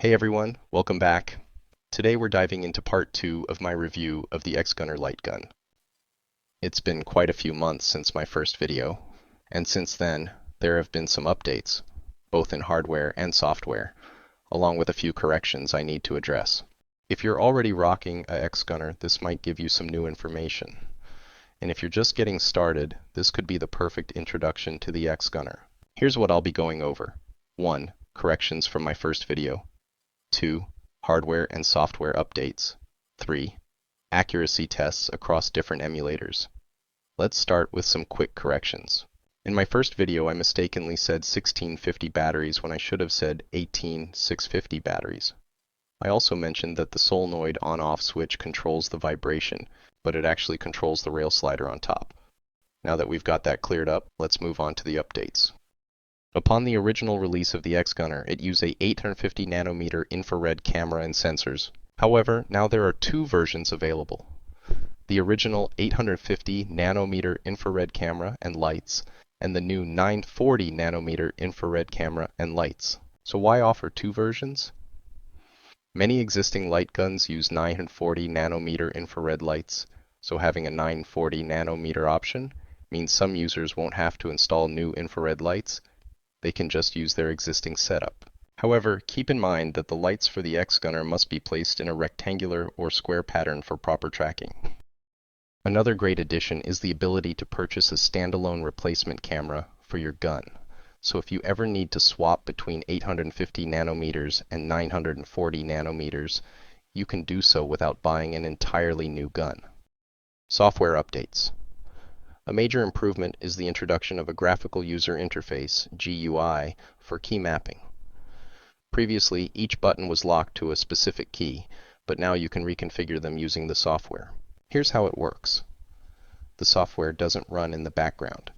Hey everyone, welcome back. Today we're diving into part 2 of my review of the X-Gunner light gun. It's been quite a few months since my first video, and since then there have been some updates, both in hardware and software, along with a few corrections I need to address. If you're already rocking a X-Gunner, this might give you some new information. And if you're just getting started, this could be the perfect introduction to the X-Gunner. Here's what I'll be going over. 1. Corrections from my first video. 2. Hardware and software updates. 3. Accuracy tests across different emulators. Let's start with some quick corrections. In my first video, I mistakenly said 1650 batteries when I should have said 18650 batteries. I also mentioned that the solenoid on-off switch controls the vibration, but it actually controls the rail slider on top. Now that we've got that cleared up, let's move on to the updates. Upon the original release of the X-Gunner, it used a 850 nanometer infrared camera and sensors. However, now there are two versions available. The original 850 nanometer infrared camera and lights, and the new 940 nanometer infrared camera and lights. So why offer two versions? Many existing light guns use 940 nanometer infrared lights, so having a 940 nanometer option means some users won't have to install new infrared lights. They can just use their existing setup. However, keep in mind that the lights for the X-Gunner must be placed in a rectangular or square pattern for proper tracking. Another great addition is the ability to purchase a standalone replacement camera for your gun. So if you ever need to swap between 850 nanometers and 940 nanometers, you can do so without buying an entirely new gun. Software updates. A major improvement is the introduction of a graphical user interface, GUI, for key mapping. Previously, each button was locked to a specific key, but now you can reconfigure them using the software. Here's how it works. The software doesn't run in the background.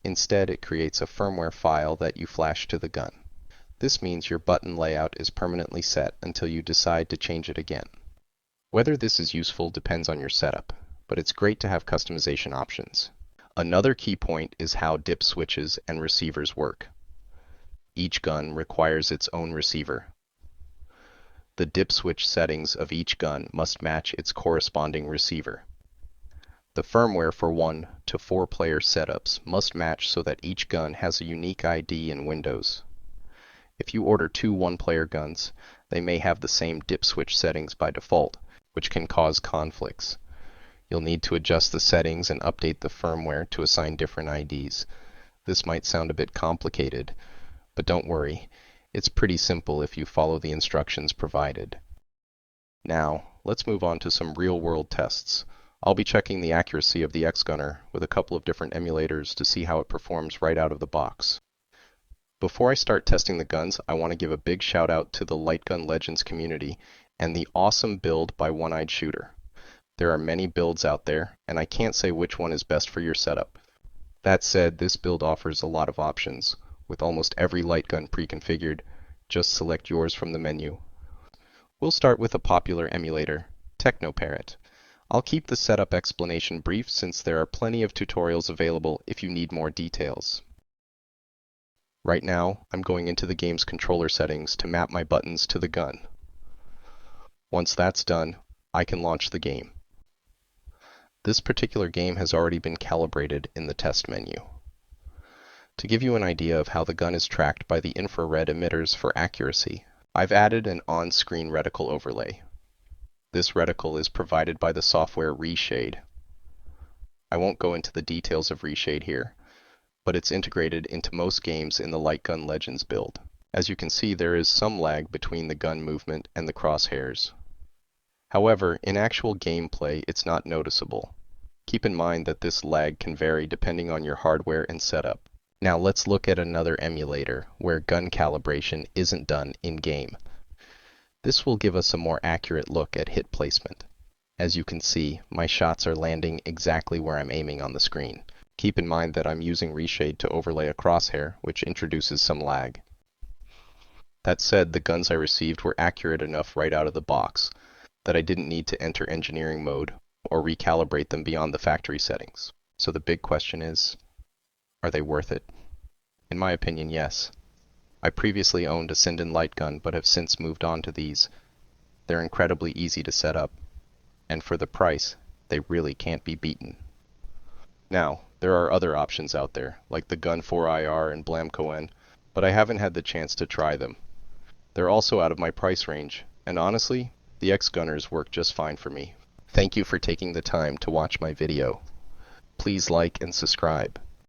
Instead, it creates a firmware file that you flash to the gun. This means your button layout is permanently set until you decide to change it again. Whether this is useful depends on your setup, but it's great to have customization options. Another key point is how dip switches and receivers work. Each gun requires its own receiver. The dip switch settings of each gun must match its corresponding receiver. The firmware for 1 to 4 player setups must match so that each gun has a unique ID in Windows. If you order two one-player guns, they may have the same dip switch settings by default, which can cause conflicts. You'll need to adjust the settings and update the firmware to assign different IDs. This might sound a bit complicated, but don't worry, it's pretty simple if you follow the instructions provided. Now, let's move on to some real-world tests. I'll be checking the accuracy of the X-Gunner with a couple of different emulators to see how it performs right out of the box. Before I start testing the guns, I want to give a big shout out to the Light Gun Legends community and the awesome build by One-Eyed Shooter. There are many builds out there, and I can't say which one is best for your setup. That said, this build offers a lot of options. With almost every light gun pre-configured, just select yours from the menu. We'll start with a popular emulator, Technoparrot. I'll keep the setup explanation brief since there are plenty of tutorials available if you need more details. Right now, I'm going into the game's controller settings to map my buttons to the gun. Once that's done, I can launch the game. This particular game has already been calibrated in the test menu. To give you an idea of how the gun is tracked by the infrared emitters for accuracy, I've added an on-screen reticle overlay. This reticle is provided by the software Reshade. I won't go into the details of Reshade here, but it's integrated into most games in the Light Gun Legends build. As you can see, there is some lag between the gun movement and the crosshairs. However, in actual gameplay, it's not noticeable. Keep in mind that this lag can vary depending on your hardware and setup. Now let's look at another emulator where gun calibration isn't done in-game. This will give us a more accurate look at hit placement. As you can see, my shots are landing exactly where I'm aiming on the screen. Keep in mind that I'm using Reshade to overlay a crosshair, which introduces some lag. That said, the guns I received were accurate enough right out of the box that I didn't need to enter engineering mode or recalibrate them beyond the factory settings. So the big question is, are they worth it? In my opinion, yes. I previously owned a Sinden light gun but have since moved on to these. They're incredibly easy to set up, and for the price, they really can't be beaten. Now, there are other options out there, like the Gun 4IR and Blamco-N, but I haven't had the chance to try them. They're also out of my price range, and honestly, the X-Gunners work just fine for me. Thank you for taking the time to watch my video. Please like and subscribe.